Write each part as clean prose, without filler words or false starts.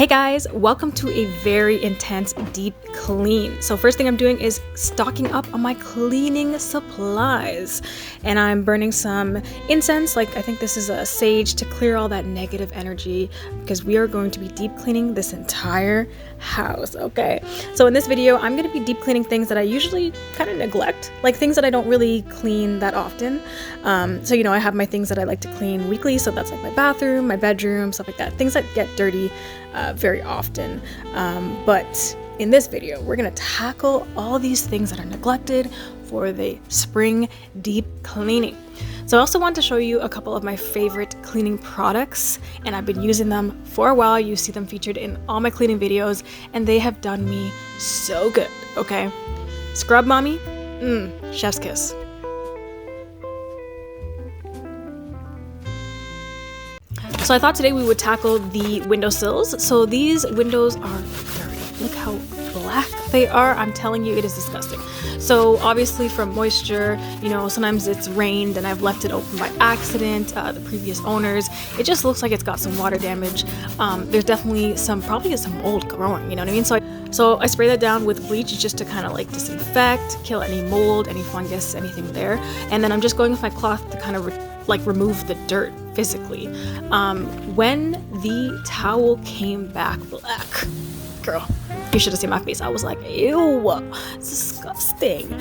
Hey guys, welcome to a very intense deep clean. So first thing I'm doing is stocking up on my cleaning supplies, and I'm burning some incense. Like I think this is a sage to clear all that negative energy because we are going to be deep cleaning this entire house. Okay, so in this video I'm going to be deep cleaning things that I usually kind of neglect, like things that I don't really clean that often. So I have my things that I like to clean weekly, so that's like my bathroom, my bedroom, stuff like that, things that get dirty very often. But in this video, we're gonna tackle all these things that are neglected for the spring deep cleaning. So I also want to show you a couple of my favorite cleaning products, and I've been using them for a while. You see them featured in all my cleaning videos, and they have done me so good, okay? Scrub Mommy, chef's kiss. So I thought today we would tackle the windowsills. So these windows are dirty. Look how black they are. I'm telling you, it is disgusting. So obviously from moisture, sometimes it's rained and I've left it open by accident, the previous owners. It just looks like it's got some water damage. There's definitely probably some mold growing, you know what I mean? So I spray that down with bleach just to kind of like disinfect, kill any mold, any fungus, anything there. And then I'm just going with my cloth to kind of remove the dirt physically. When the towel came back black, girl, you should have seen my face. I was like, ew, it's disgusting.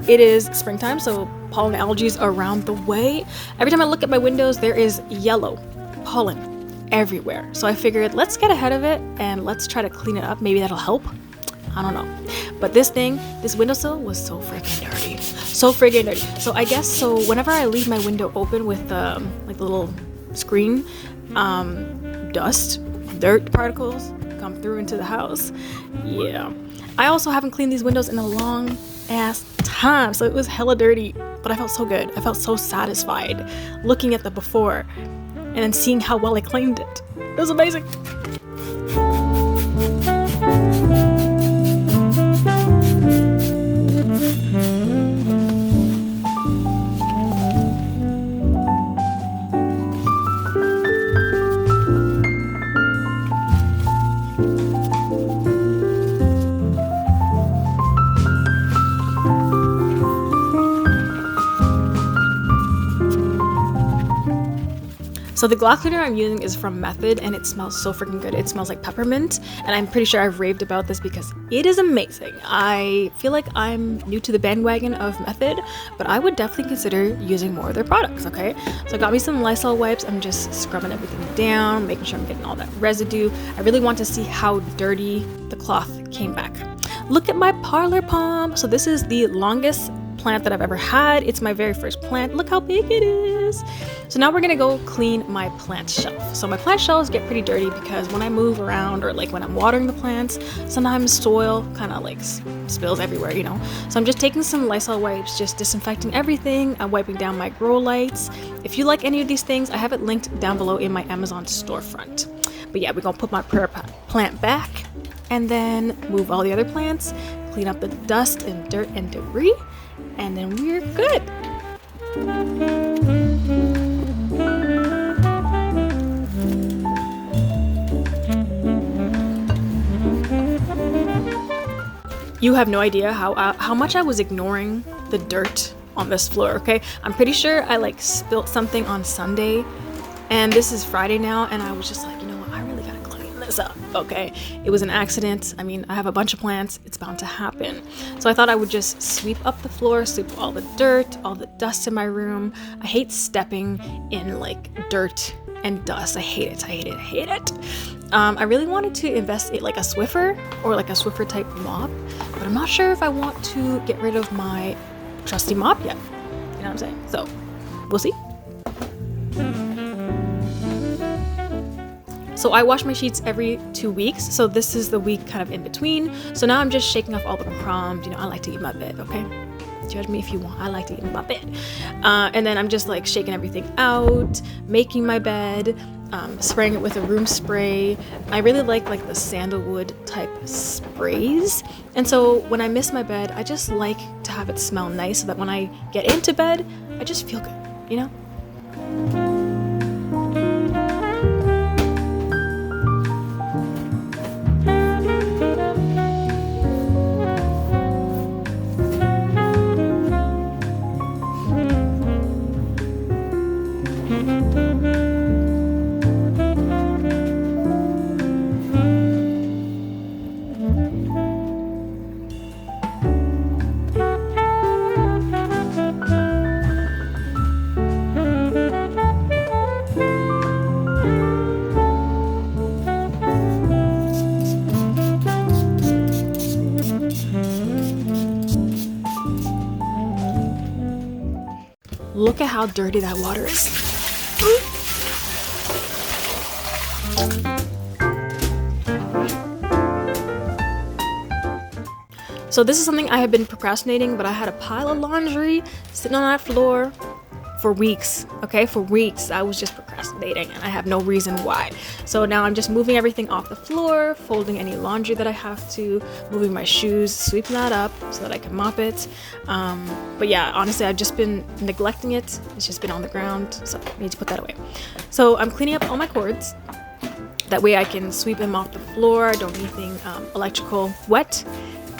It is springtime, so pollen algae is around the way. Every time I look at my windows, there is yellow pollen everywhere. So I figured, let's get ahead of it and let's try to clean it up. Maybe that'll help. I don't know. But this windowsill was so freaking dirty. So freaking dirty. So I guess, whenever I leave my window open with the little screen, dust, dirt particles come through into the house. Yeah. I also haven't cleaned these windows in a long ass time, so it was hella dirty, but I felt so good. I felt so satisfied looking at the before and then seeing how well I cleaned it. It was amazing. So the gloss cleaner I'm using is from Method, and it smells so freaking good. It smells like peppermint, and I'm pretty sure I've raved about this because it is amazing. I feel like I'm new to the bandwagon of Method, but I would definitely consider using more of their products, okay? So I got me some Lysol wipes. I'm just scrubbing everything down, making sure I'm getting all that residue. I really want to see how dirty the cloth came back. Look at my parlor palm. So this is the longest plant that I've ever had. It's my very first plant. Look how big it is. So now we're gonna go clean my plant shelf. So my plant shelves get pretty dirty because when I move around or like when I'm watering the plants, sometimes soil kind of like spills everywhere, So I'm just taking some Lysol wipes, just disinfecting everything. I'm wiping down my grow lights. If you like any of these things, I have it linked down below in my Amazon storefront. But yeah, we're gonna put my prayer plant back and then move all the other plants, clean up the dust and dirt and debris, and then we're good. You have no idea how much I was ignoring the dirt on this floor, okay? I'm pretty sure I spilt something on Sunday, and this is Friday now, and I was just like, I really gotta clean this up, okay? It was an accident. I mean, I have a bunch of plants. It's bound to happen. So I thought I would just sweep up the floor, sweep all the dirt, all the dust in my room. I hate stepping in dirt and dust. I hate it. I hate it. I hate it. I really wanted to invest in a Swiffer or a Swiffer type mop, but I'm not sure if I want to get rid of my trusty mop yet. You know what I'm saying? So we'll see. So I wash my sheets every 2 weeks. So this is the week kind of in between. So now I'm just shaking off all the crumbs. I like to eat my bed, okay? Judge me if you want. I like to eat in my bed. And then I'm just shaking everything out, making my bed, spraying it with a room spray. I really like the sandalwood type sprays. And so when I miss my bed, I just like to have it smell nice so that when I get into bed, I just feel good, look at how dirty that water is. So this is something I have been procrastinating, but I had a pile of laundry sitting on that floor for weeks, okay? For weeks, I was just procrastinating and I have no reason why. So now I'm just moving everything off the floor, folding any laundry that I have to, moving my shoes, sweeping that up so that I can mop it. But yeah, honestly, I've just been neglecting it. It's just been on the ground, so I need to put that away. So I'm cleaning up all my cords. That way I can sweep them off the floor. I don't need anything electrical wet.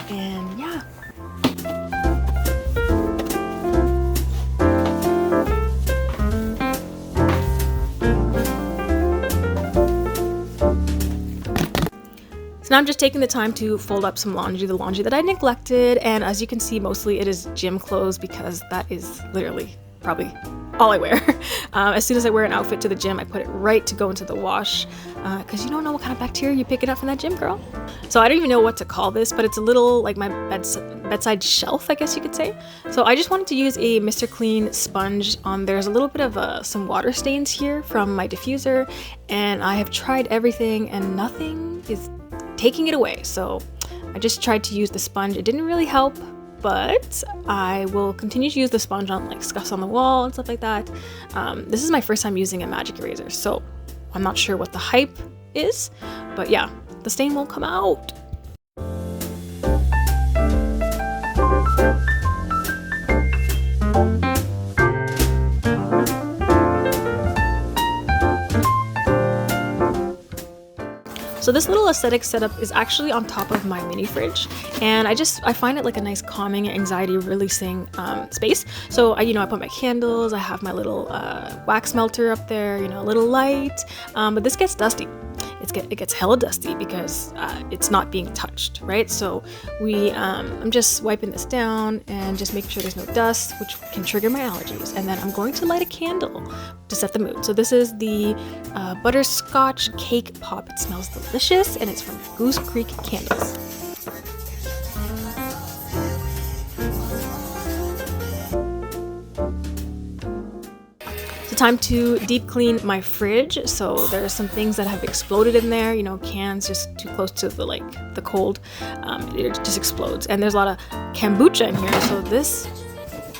And yeah. So now I'm just taking the time to fold up some laundry, the laundry that I neglected. And as you can see, mostly it is gym clothes because that is literally probably all I wear. As soon as I wear an outfit to the gym, I put it right to go into the wash because you don't know what kind of bacteria you're picking up from that gym, girl. So I don't even know what to call this, but it's a little like my bedside shelf, I guess you could say. So I just wanted to use a Mr. Clean sponge on. There's a little bit of some water stains here from my diffuser, and I have tried everything and nothing is taking it away. So I just tried to use the sponge. It didn't really help, but I will continue to use the sponge on like scuffs on the wall and stuff like that. This is my first time using a magic eraser, so I'm not sure what the hype is, but yeah, the stain won't come out. So this little aesthetic setup is actually on top of my mini fridge, and I find it like a nice calming, anxiety releasing space. So I put my candles, I have my little wax melter up there, a little light, but this gets dusty. It gets hella dusty because it's not being touched, right? So I'm just wiping this down and just making sure there's no dust, which can trigger my allergies. And then I'm going to light a candle to set the mood. So this is the butterscotch cake pop. It smells delicious, and it's from Goose Creek Candles. Time to deep clean my fridge. So there are some things that have exploded in there, cans just too close to the cold, it just explodes, and there's a lot of kombucha in here, so this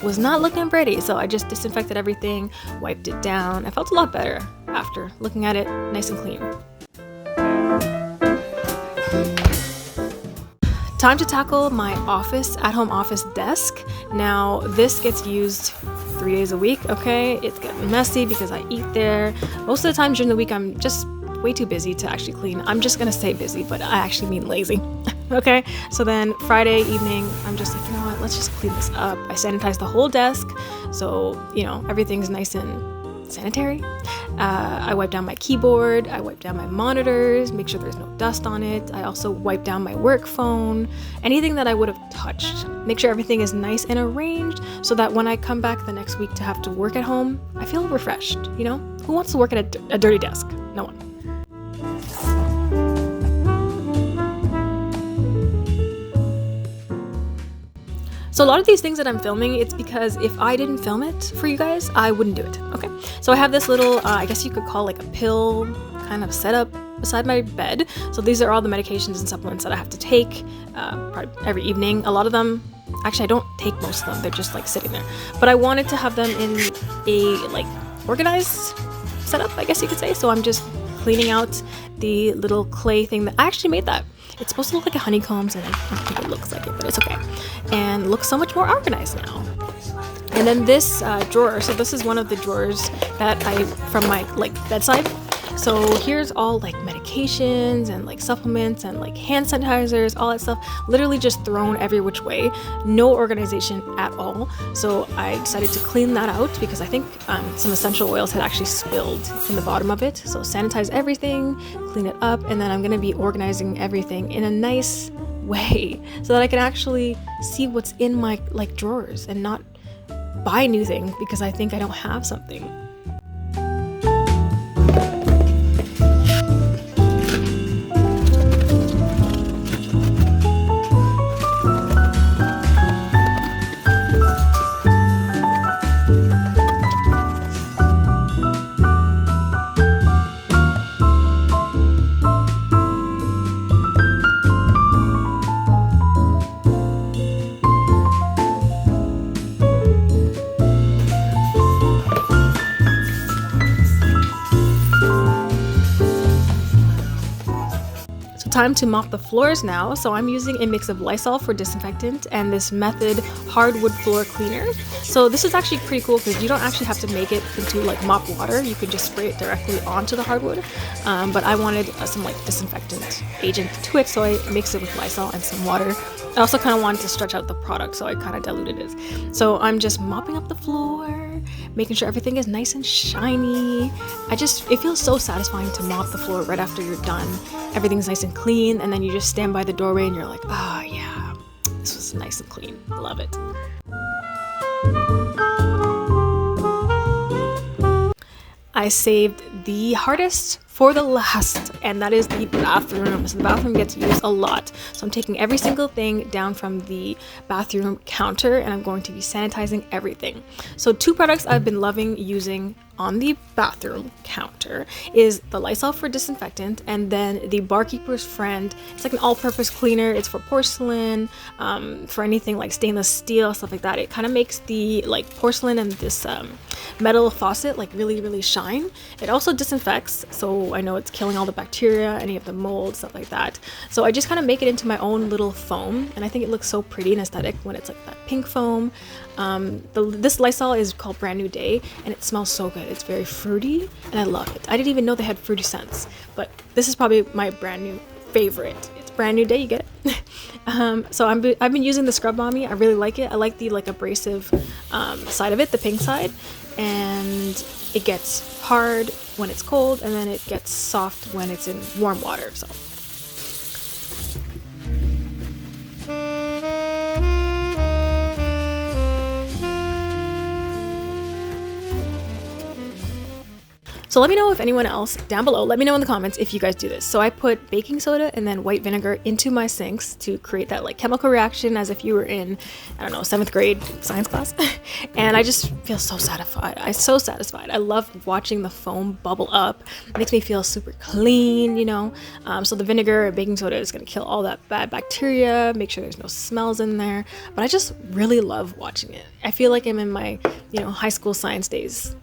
was not looking pretty. So I just disinfected everything, wiped it down. I felt a lot better after looking at it nice and clean. Time to tackle my at-home office desk. Now this gets used 3 days a week, okay? It's getting messy because I eat there. Most of the time during the week, I'm just way too busy to actually clean. I'm just gonna say busy, but I actually mean lazy, okay? So then Friday evening, I'm just like, you know what, let's just clean this up. I sanitize the whole desk, so, everything's nice and sanitary. I wipe down my keyboard, I wipe down my monitors, make sure there's no dust on it. I also wipe down my work phone, anything that I would have touched. Make sure everything is nice and arranged so that when I come back the next week to have to work at home, I feel refreshed, Who wants to work at a dirty desk? No one. So a lot of these things that I'm filming, it's because if I didn't film it for you guys, I wouldn't do it, okay? So I have this little, I guess you could call like a pill kind of setup beside my bed. So these are all the medications and supplements that I have to take probably every evening. A lot of them, actually I don't take most of them, they're just like sitting there. But I wanted to have them in a like organized setup, I guess you could say. So I'm just cleaning out the little clay thing that I actually made that. It's supposed to look like a honeycombs, and I don't think it looks like it, but it's okay. And it looks so much more organized now. And then this drawer, so this is one of the drawers that from my bedside. So here's all like medications and like supplements and like hand sanitizers, all that stuff, literally just thrown every which way, no organization at all. So I decided to clean that out because I think some essential oils had actually spilled in the bottom of it. So sanitize everything, clean it up, and then I'm gonna be organizing everything in a nice way so that I can actually see what's in my drawers and not buy new things because I think I don't have something. time to mop the floors now. So I'm using a mix of Lysol for disinfectant and this Method hardwood floor cleaner. So this is actually pretty cool because you don't actually have to make it into like mop water. You can just spray it directly onto the hardwood. But I wanted some like disinfectant agent to it, so I mixed it with Lysol and some water. I also kind of wanted to stretch out the product, so I kind of diluted it. So I'm just mopping up the floor, making sure everything is nice and shiny. It feels so satisfying to mop the floor right after you're done. Everything's nice and clean, and then you just stand by the doorway and you're like, oh yeah, this was nice and clean. Love it. I saved the hardest for the last, and that is the bathroom. So the bathroom gets used a lot. So I'm taking every single thing down from the bathroom counter and I'm going to be sanitizing everything. So 2 products I've been loving using on the bathroom counter is the Lysol for disinfectant and then the Barkeeper's Friend. It's like an all-purpose cleaner. It's for porcelain, for anything like stainless steel, stuff like that. It kind of makes the like porcelain and this metal faucet like really shine. It also disinfects, so I know it's killing all the bacteria, any of the mold, stuff like that. So I just kind of make it into my own little foam, and I think it looks so pretty and aesthetic when it's like that pink foam. This Lysol is called Brand New Day, and it smells so good. It's very fruity, and I love it. I didn't even know they had fruity scents, but this is probably my brand new favorite. It's Brand New Day, you get it. So I've been using the Scrub Mommy. I really like it. I like the like abrasive side of it, the pink side, and it gets hard when it's cold, and then it gets soft when it's in warm water. So. So let me know if anyone else down below, let me know in the comments if you guys do this. So I put baking soda and then white vinegar into my sinks to create that like chemical reaction as if you were in, I don't know, 7th grade science class. And I just feel so satisfied. I'm so satisfied. I love watching the foam bubble up. It makes me feel super clean, you know. So the vinegar and baking soda is gonna kill all that bad bacteria, make sure there's no smells in there. But I just really love watching it. I feel like I'm in my, you know, high school science days.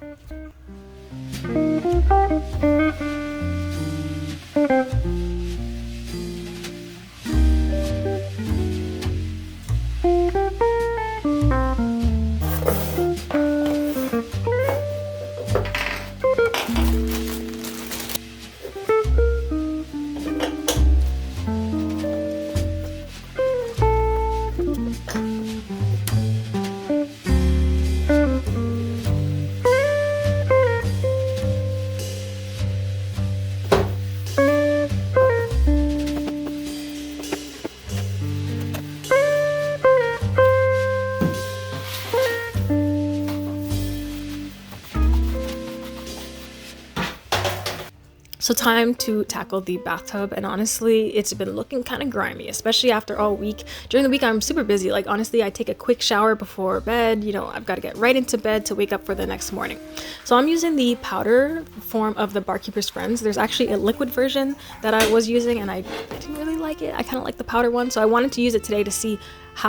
So time to tackle the bathtub, and honestly it's been looking kind of grimy, especially after all week. During the week I'm super busy. Like honestly, I take a quick shower before bed, you know, I've got to get right into bed to wake up for the next morning. So I'm using the powder form of the Barkeeper's Friends. There's actually a liquid version that I was using and I didn't really like it. I kind of like the powder one, so I wanted to use it today to see if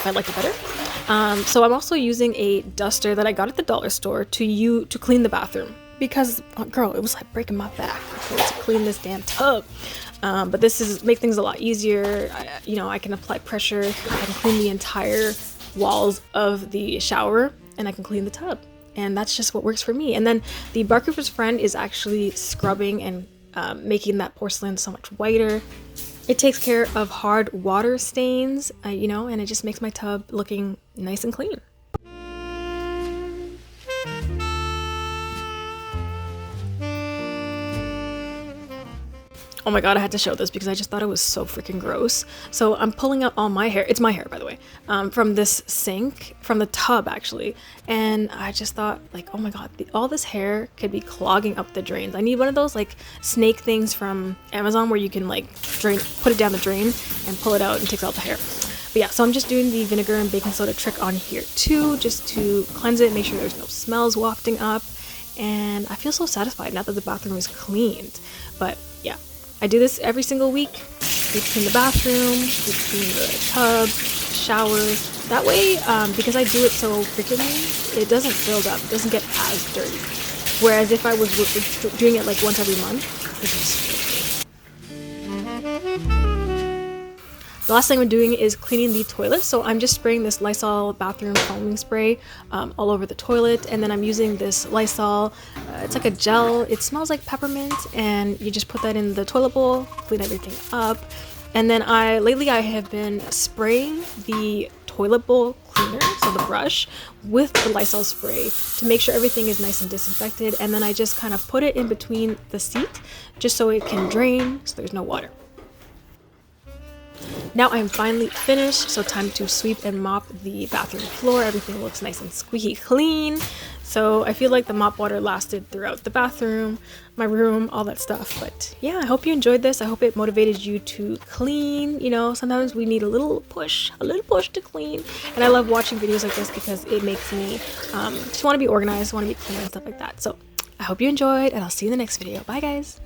I like it better. So I'm also using a duster that I got at the dollar store to clean the bathroom. Because, girl, it was like breaking my back to clean this damn tub. But this is make things a lot easier. I can apply pressure. I can clean the entire walls of the shower, and I can clean the tub. And that's just what works for me. And then the Barkeeper's Friend is actually scrubbing and making that porcelain so much whiter. It takes care of hard water stains, and it just makes my tub looking nice and clean. Oh my god, I had to show this because I just thought it was so freaking gross. So I'm pulling out all my hair, it's my hair by the way, from this sink, from the tub actually, and I just thought like, oh my god, all this hair could be clogging up the drains. I need one of those like snake things from Amazon where you can like put it down the drain and pull it out and takes out the hair. But yeah, so I'm just doing the vinegar and baking soda trick on here too, just to cleanse it, make sure there's no smells wafting up, and I feel so satisfied now that the bathroom is cleaned. But yeah, I do this every single week. We clean the bathroom, we clean the tub, showers. That way, because I do it so frequently, it doesn't build up, it doesn't get as dirty. Whereas if I was doing it like once every month, it just The last thing I'm doing is cleaning the toilet. So I'm just spraying this Lysol bathroom foaming spray all over the toilet, and then I'm using this Lysol, it's like a gel, it smells like peppermint, and you just put that in the toilet bowl, clean everything up. And then lately I have been spraying the toilet bowl cleaner, so the brush, with the Lysol spray to make sure everything is nice and disinfected, and then I just kind of put it in between the seat just so it can drain so there's no water. Now I'm finally finished, so time to sweep and mop the bathroom floor. Everything looks nice and squeaky clean. So I feel like the mop water lasted throughout the bathroom, my room, all that stuff. But yeah, I hope you enjoyed this. I hope it motivated you to clean. You know, sometimes we need a little push to clean. And I love watching videos like this because it makes me just want to be organized, want to be clean and stuff like that. So I hope you enjoyed, and I'll see you in the next video. Bye guys.